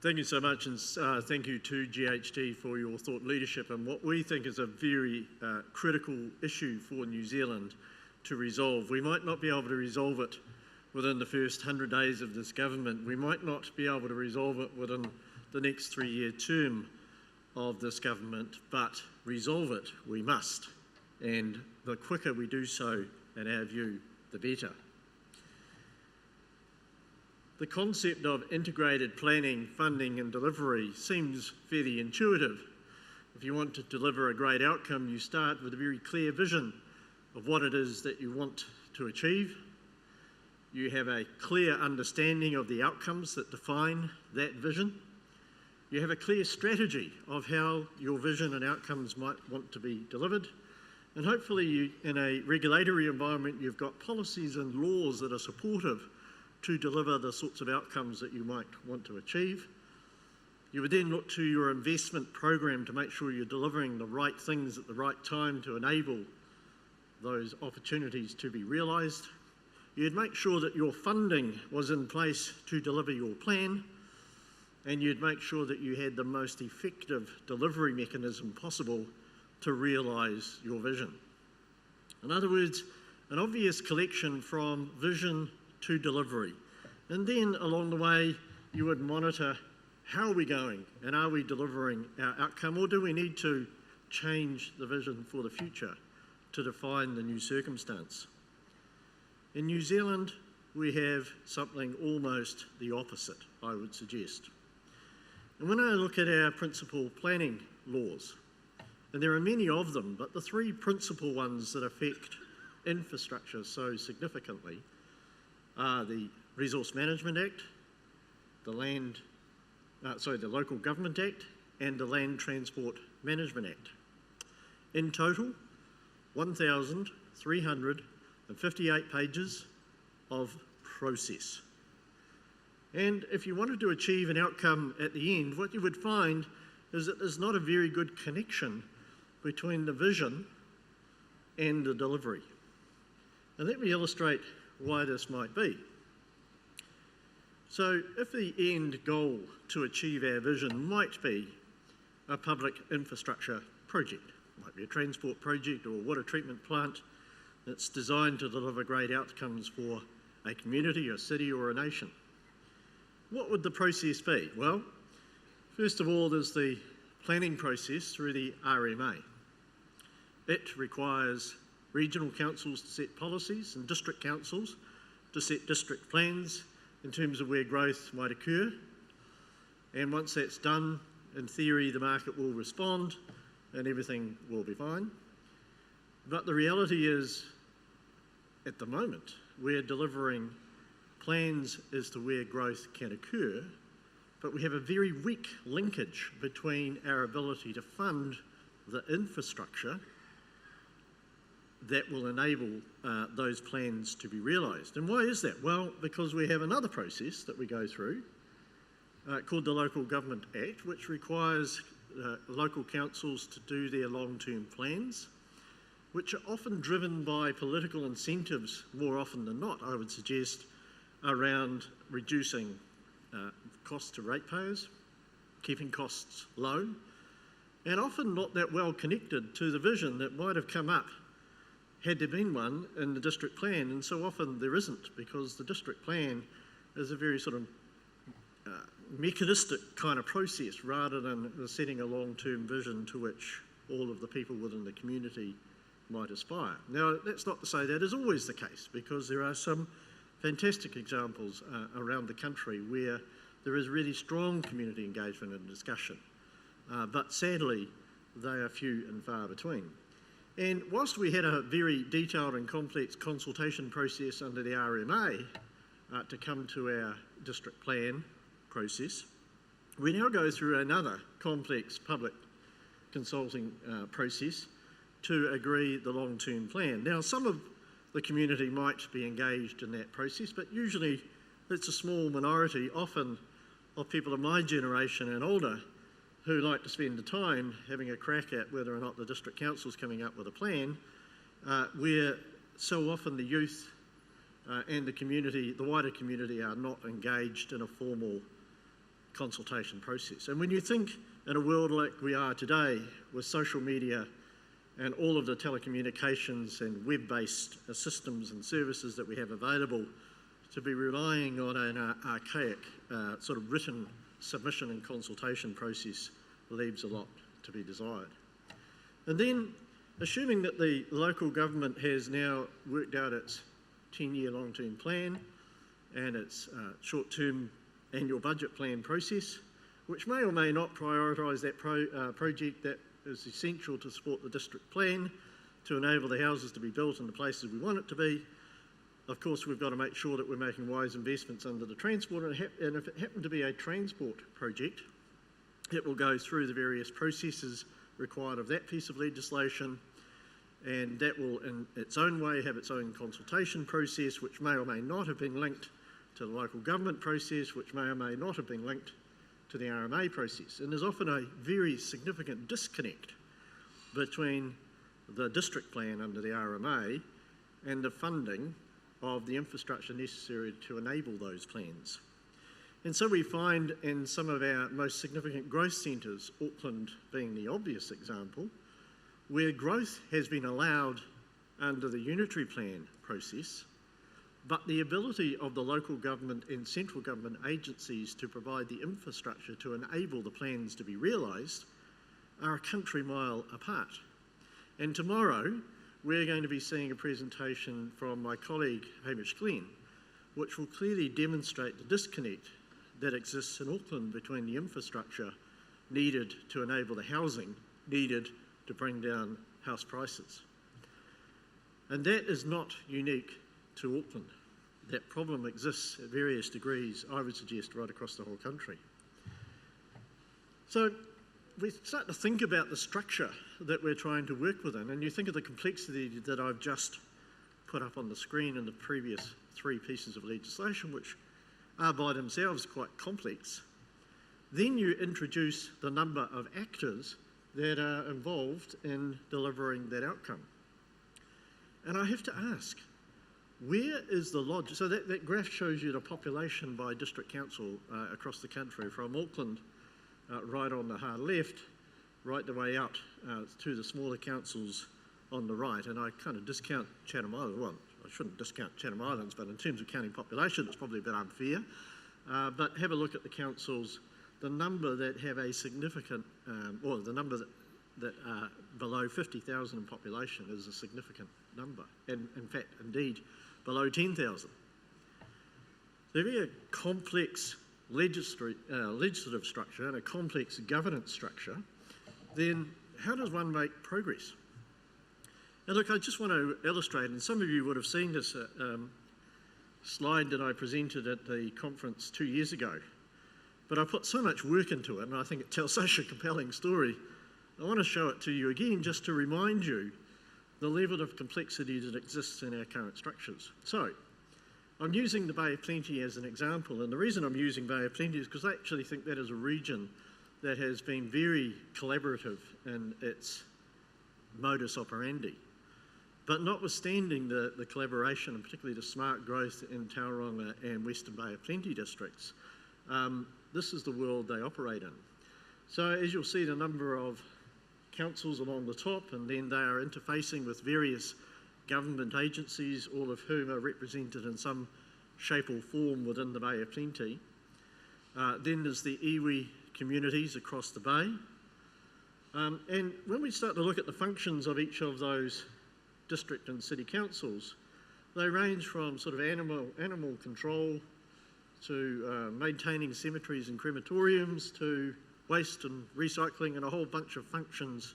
Thank you so much, and thank you to GHD for your thought leadership and what we think is a very critical issue for New Zealand to resolve. We might not be able to resolve it within the first 100 days of this government. We might not be able to resolve it within the next 3-year term of this government, but resolve it we must. And the quicker we do so, in our view, the better. The concept of integrated planning, funding and delivery seems fairly intuitive. If you want to deliver a great outcome, you start with a very clear vision of what it is that you want to achieve. You have a clear understanding of the outcomes that define that vision. You have a clear strategy of how your vision and outcomes might want to be delivered. And hopefully in a regulatory environment, you've got policies and laws that are supportive to deliver the sorts of outcomes that you might want to achieve. You would then look to your investment program to make sure you're delivering the right things at the right time to enable those opportunities to be realised. You'd make sure that your funding was in place to deliver your plan, and you'd make sure that you had the most effective delivery mechanism possible to realise your vision. In other words, an obvious collection from vision to delivery. And then along the way, you would monitor how are we going and are we delivering our outcome, or do we need to change the vision for the future to define the new circumstance? In New Zealand, we have something almost the opposite, I would suggest. And when I look at our principal planning laws, and there are many of them, but the three principal ones that affect infrastructure so significantly are the Resource Management Act, the Local Government Act, and the Land Transport Management Act. In total, 1,358 pages of process. And if you wanted to achieve an outcome at the end, what you would find is that there's not a very good connection between the vision and the delivery. And let me illustrate why this might be. So if the end goal to achieve our vision might be a public infrastructure project, it might be a transport project or a water treatment plant that's designed to deliver great outcomes for a community, a city or a nation, what would the process be? Well, first of all, there's the planning process through the RMA. It requires regional councils to set policies and district councils to set district plans in terms of where growth might occur. And once that's done, in theory, the market will respond and everything will be fine. But the reality is, at the moment, we're delivering plans as to where growth can occur, but we have a very weak linkage between our ability to fund the infrastructure that will enable those plans to be realised. And why is that? Well, because we have another process that we go through called the Local Government Act, which requires local councils to do their long-term plans, which are often driven by political incentives more often than not, I would suggest, around reducing costs to ratepayers, keeping costs low, and often not that well connected to the vision that might have come up had there been one in the district plan. And so often there isn't, because the district plan is a very sort of mechanistic kind of process rather than setting a long-term vision to which all of the people within the community might aspire. Now, that's not to say that is always the case, because there are some fantastic examples around the country where there is really strong community engagement and discussion, but sadly they are few and far between. And whilst we had a very detailed and complex consultation process under the RMA to come to our district plan process, we now go through another complex public consulting process to agree the long-term plan. Now, some of the community might be engaged in that process, but usually it's a small minority, often of people of my generation and older, who like to spend the time having a crack at whether or not the district council's coming up with a plan, where so often the youth and the community, the wider community, are not engaged in a formal consultation process. And when you think in a world like we are today, with social media and all of the telecommunications and web-based systems and services that we have available, to be relying on an archaic sort of written submission and consultation process leaves a lot to be desired. And then, assuming that the local government has now worked out its 10-year long-term plan and its short-term annual budget plan process, which may or may not prioritise that project that is essential to support the district plan, to enable the houses to be built in the places we want it to be. Of course, we've got to make sure that we're making wise investments under the transport, and if it happened to be a transport project, it will go through the various processes required of that piece of legislation, and that will in its own way have its own consultation process, which may or may not have been linked to the local government process, which may or may not have been linked to the RMA process. And there's often a very significant disconnect between the district plan under the RMA and the funding of the infrastructure necessary to enable those plans. And so we find in some of our most significant growth centres, Auckland being the obvious example, where growth has been allowed under the unitary plan process, but the ability of the local government and central government agencies to provide the infrastructure to enable the plans to be realised are a country mile apart. And tomorrow, we're going to be seeing a presentation from my colleague Hamish Glenn, which will clearly demonstrate the disconnect that exists in Auckland between the infrastructure needed to enable the housing needed to bring down house prices. And that is not unique to Auckland. That problem exists at various degrees, I would suggest, right across the whole country. So we start to think about the structure that we're trying to work within, and you think of the complexity that I've just put up on the screen in the previous three pieces of legislation, which are by themselves quite complex. Then you introduce the number of actors that are involved in delivering that outcome. And I have to ask, where is the logic? So that graph shows you the population by district council across the country, from Auckland right on the hard left, right the way out to the smaller councils on the right. And I kind of discount Chatham Islands. Well, I shouldn't discount Chatham Islands, but in terms of counting population, it's probably a bit unfair. But have a look at the councils. The number that have a significant, or the number that are below 50,000 in population is a significant number. And in fact, indeed, below 10,000. They're very complex legislative structure and a complex governance structure. Then how does one make progress? And look, I just want to illustrate, and some of you would have seen this slide that I presented at the conference 2 years ago, but I put so much work into it and I think it tells such a compelling story. I want to show it to you again just to remind you the level of complexity that exists in our current structures. So, I'm using the Bay of Plenty as an example, and the reason I'm using Bay of Plenty is because I actually think that is a region that has been very collaborative in its modus operandi. But notwithstanding the collaboration, and particularly the smart growth in Tauranga and Western Bay of Plenty districts, this is the world they operate in. So as you'll see, the number of councils along the top, and then they are interfacing with various government agencies, all of whom are represented in some shape or form within the Bay of Plenty. Then there's the iwi communities across the bay. And when we start to look at the functions of each of those district and city councils, they range from sort of animal control to maintaining cemeteries and crematoriums to waste and recycling and a whole bunch of functions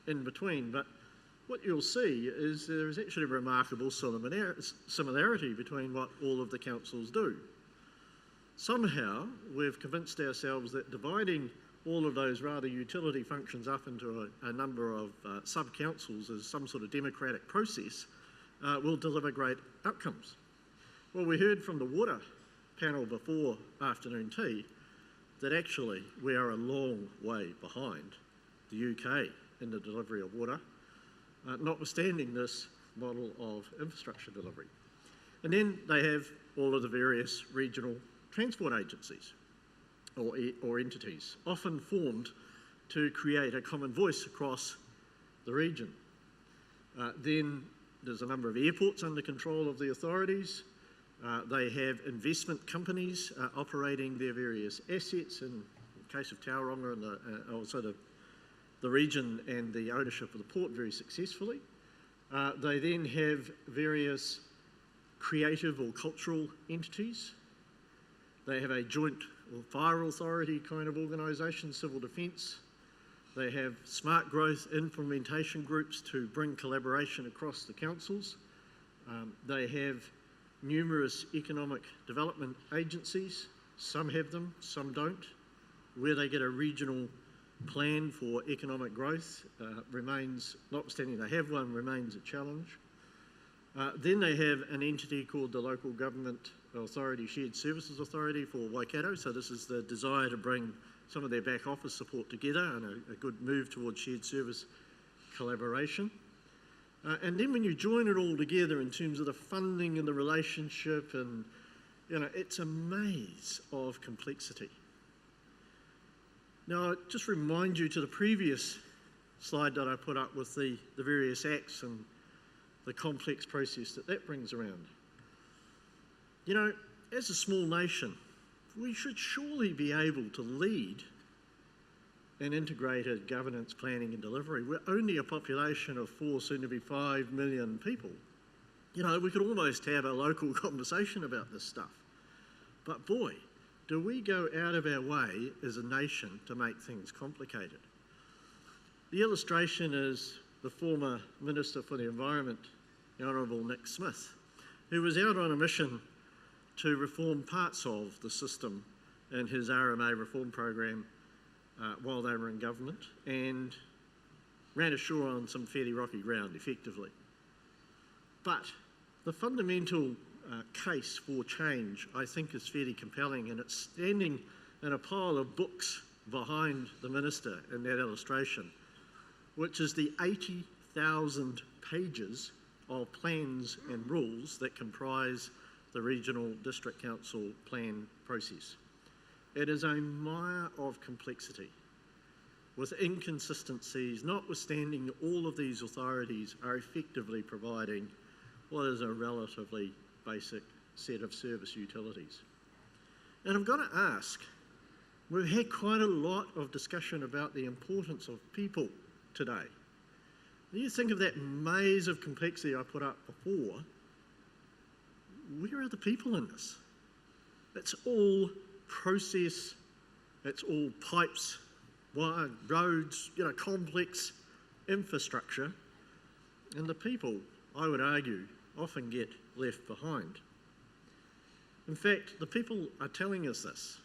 in between. But what you'll see is there is actually a remarkable similarity between what all of the councils do. Somehow we've convinced ourselves that dividing all of those rather utility functions up into a number of sub-councils as some sort of democratic process will deliver great outcomes. Well, we heard from the water panel before afternoon tea that actually we are a long way behind the UK in the delivery of water, notwithstanding this model of infrastructure delivery. And then they have all of the various regional transport agencies. or entities, often formed to create a common voice across the region. Then there's a number of airports under control of the authorities. They have investment companies operating their various assets, in the case of Tauranga and also the region and the ownership of the port very successfully. They then have various creative or cultural entities. They have a joint or fire authority kind of organisation, civil defence. They have smart growth implementation groups to bring collaboration across the councils. They have numerous economic development agencies. Some have them, some don't. Where they get a regional plan for economic growth remains, notwithstanding they have one, remains a challenge. Then they have an entity called the Local Government Authority Shared Services Authority for Waikato. So this is the desire to bring some of their back office support together and a good move towards shared service collaboration. And then when you join it all together in terms of the funding and the relationship, and it's a maze of complexity. Now, I'll just remind you to the previous slide that I put up with the various acts and the complex process that brings around. As a small nation, we should surely be able to lead an integrated governance, planning and delivery. We're only a population of 4, soon to be 5 million people. We could almost have a local conversation about this stuff. But boy, do we go out of our way as a nation to make things complicated. The illustration is the former Minister for the Environment, the Honourable Nick Smith, who was out on a mission to reform parts of the system in his RMA reform program while they were in government, and ran ashore on some fairly rocky ground, effectively. But the fundamental case for change, I think, is fairly compelling, and it's standing in a pile of books behind the minister in that illustration, which is the 80,000 pages of plans and rules that comprise the regional district council plan process. It is a mire of complexity with inconsistencies, notwithstanding all of these authorities are effectively providing what is a relatively basic set of service utilities. And I've got to ask, we've had quite a lot of discussion about the importance of people today. When you think of that maze of complexity I put up before, where are the people in this? It's all process, it's all pipes, wire, roads, complex infrastructure, and the people, I would argue, often get left behind. In fact, the people are telling us this.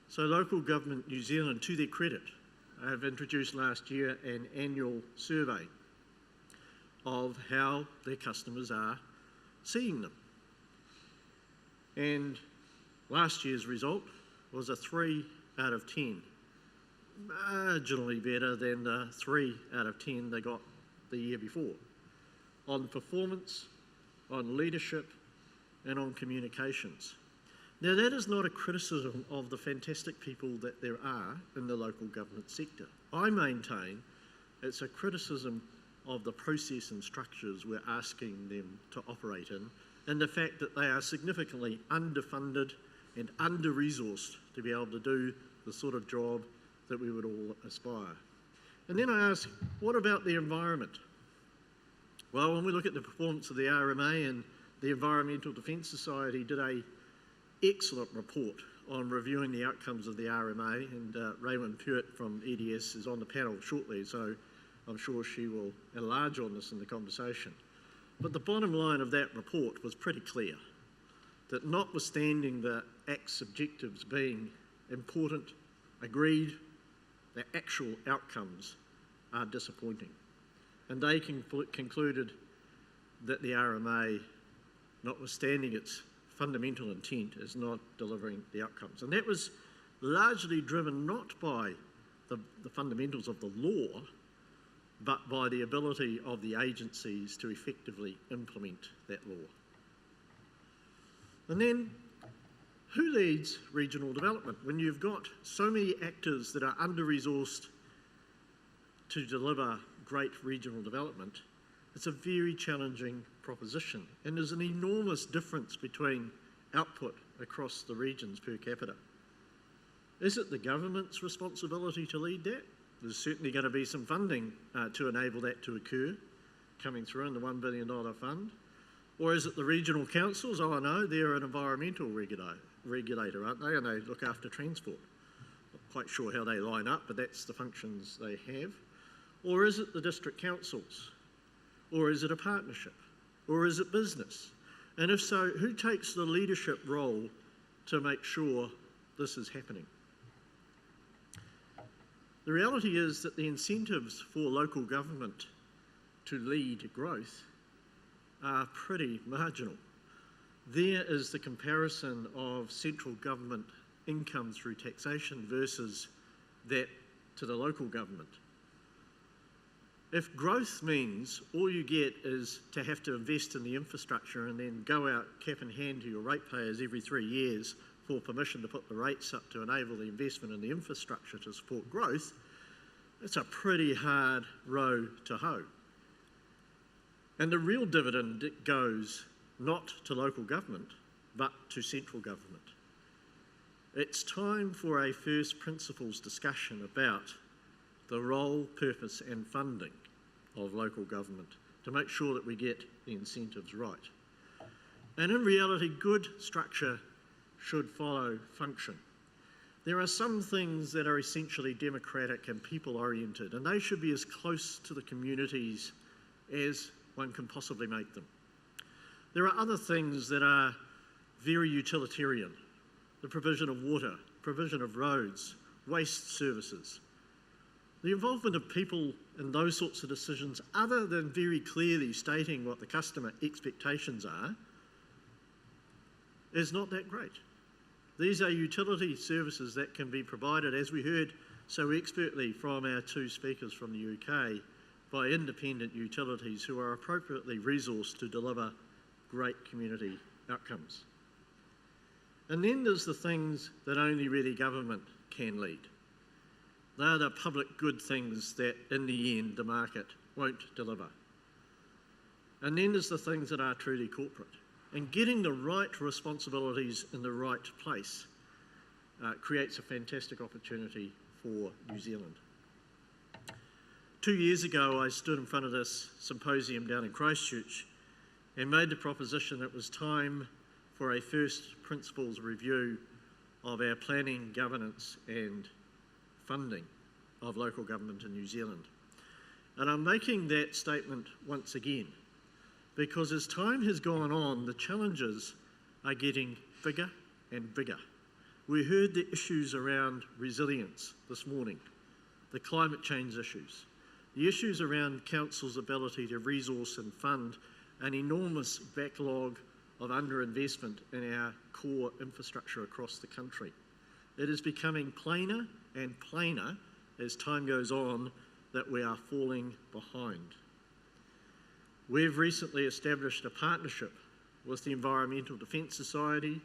So Local Government New Zealand, to their credit, have introduced last year an annual survey of how their customers are seeing them. And last year's result was a 3 out of 10, marginally better than the 3 out of 10 they got the year before, on performance, on leadership, and on communications. Now, that is not a criticism of the fantastic people that there are in the local government sector. I maintain it's a criticism of the process and structures we're asking them to operate in, and the fact that they are significantly underfunded and under-resourced to be able to do the sort of job that we would all aspire. And then I ask, what about the environment? Well, when we look at the performance of the RMA, and the Environmental Defence Society did an excellent report on reviewing the outcomes of the RMA, and Raymond Pewitt from EDS is on the panel shortly, so I'm sure she will enlarge on this in the conversation. But the bottom line of that report was pretty clear, that notwithstanding the Act's objectives being important, agreed, the actual outcomes are disappointing. And they concluded that the RMA, notwithstanding its fundamental intent, is not delivering the outcomes. And that was largely driven not by the fundamentals of the law, but by the ability of the agencies to effectively implement that law. And then, who leads regional development when you've got so many actors that are under-resourced to deliver great regional development? It's a very challenging proposition, and there's an enormous difference between output across the regions per capita. Is it the government's responsibility to lead that? There's certainly going to be some funding to enable that to occur, coming through in the $1 billion fund. Or is it the regional councils? Oh, no, they're an environmental regulator, aren't they? And they look after transport. Not quite sure how they line up, but that's the functions they have. Or is it the district councils? Or is it a partnership? Or is it business? And if so, who takes the leadership role to make sure this is happening? The reality is that the incentives for local government to lead growth are pretty marginal. There is the comparison of central government income through taxation versus that to the local government. If growth means all you get is to have to invest in the infrastructure and then go out cap in hand to your ratepayers every 3 years for permission to put the rates up to enable the investment in the infrastructure to support growth, it's a pretty hard row to hoe. And the real dividend goes not to local government, but to central government. It's time for a first principles discussion about the role, purpose and funding of local government to make sure that we get the incentives right. And in reality, good structure should follow function. There are some things that are essentially democratic and people-oriented, and they should be as close to the communities as one can possibly make them. There are other things that are very utilitarian: the provision of water, provision of roads, waste services. The involvement of people in those sorts of decisions, other than very clearly stating what the customer expectations are, is not that great. These are utility services that can be provided, as we heard so expertly from our two speakers from the UK, by independent utilities who are appropriately resourced to deliver great community outcomes. And then there's the things that only really government can lead. They're the public good things that in the end the market won't deliver. And then there's the things that are truly corporate. And getting the right responsibilities in the right place creates a fantastic opportunity for New Zealand. 2 years ago, I stood in front of this symposium down in Christchurch and made the proposition that it was time for a first principles review of our planning, governance and funding of local government in New Zealand. And I'm making that statement once again because as time has gone on, the challenges are getting bigger and bigger. We heard the issues around resilience this morning, the climate change issues, the issues around council's ability to resource and fund an enormous backlog of underinvestment in our core infrastructure across the country. It is becoming plainer and plainer as time goes on that we are falling behind. We've recently established a partnership with the Environmental Defence Society,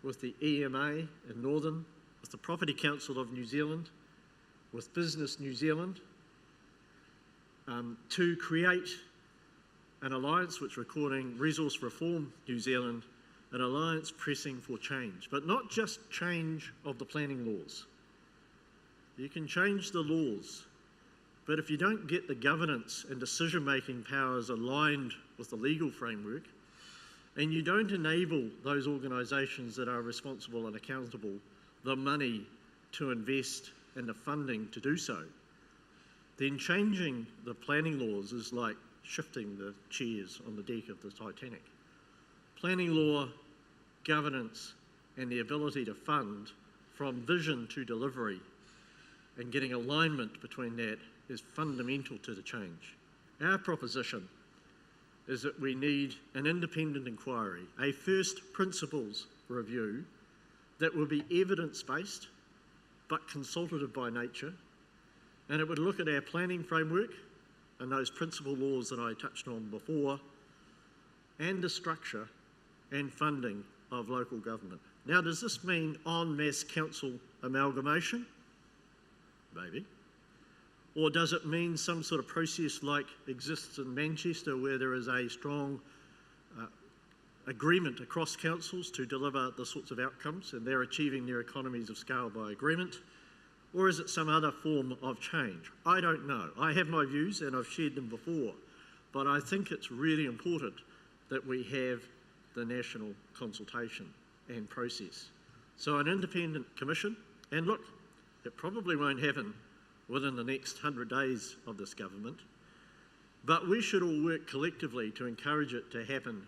with the EMA in Northern, with the Property Council of New Zealand, with Business New Zealand, to create an alliance which we're calling Resource Reform New Zealand, an alliance pressing for change, but not just change of the planning laws. You can change the laws, but if you don't get the governance and decision-making powers aligned with the legal framework, and you don't enable those organisations that are responsible and accountable the money to invest and the funding to do so, then changing the planning laws is like shifting the chairs on the deck of the Titanic. Planning law, governance, and the ability to fund from vision to delivery and getting alignment between that is fundamental to the change. Our proposition is that we need an independent inquiry, a first principles review that will be evidence-based but consultative by nature, and it would look at our planning framework and those principal laws that I touched on before, and the structure and funding of local government. Now, does this mean en masse council amalgamation? Maybe. Or does it mean some sort of process like exists in Manchester, where there is a strong agreement across councils to deliver the sorts of outcomes, and they're achieving their economies of scale by agreement? Or is it some other form of change? I don't know. I have my views and I've shared them before, but I think it's really important that we have the national consultation and process. So an independent commission, and look, it probably won't happen within the next 100 days of this government, but we should all work collectively to encourage it to happen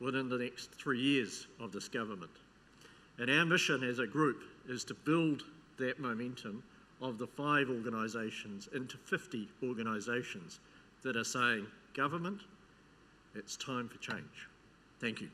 within the next 3 years of this government. And our mission as a group is to build that momentum of the 5 organisations into 50 organisations that are saying, government, it's time for change. Thank you.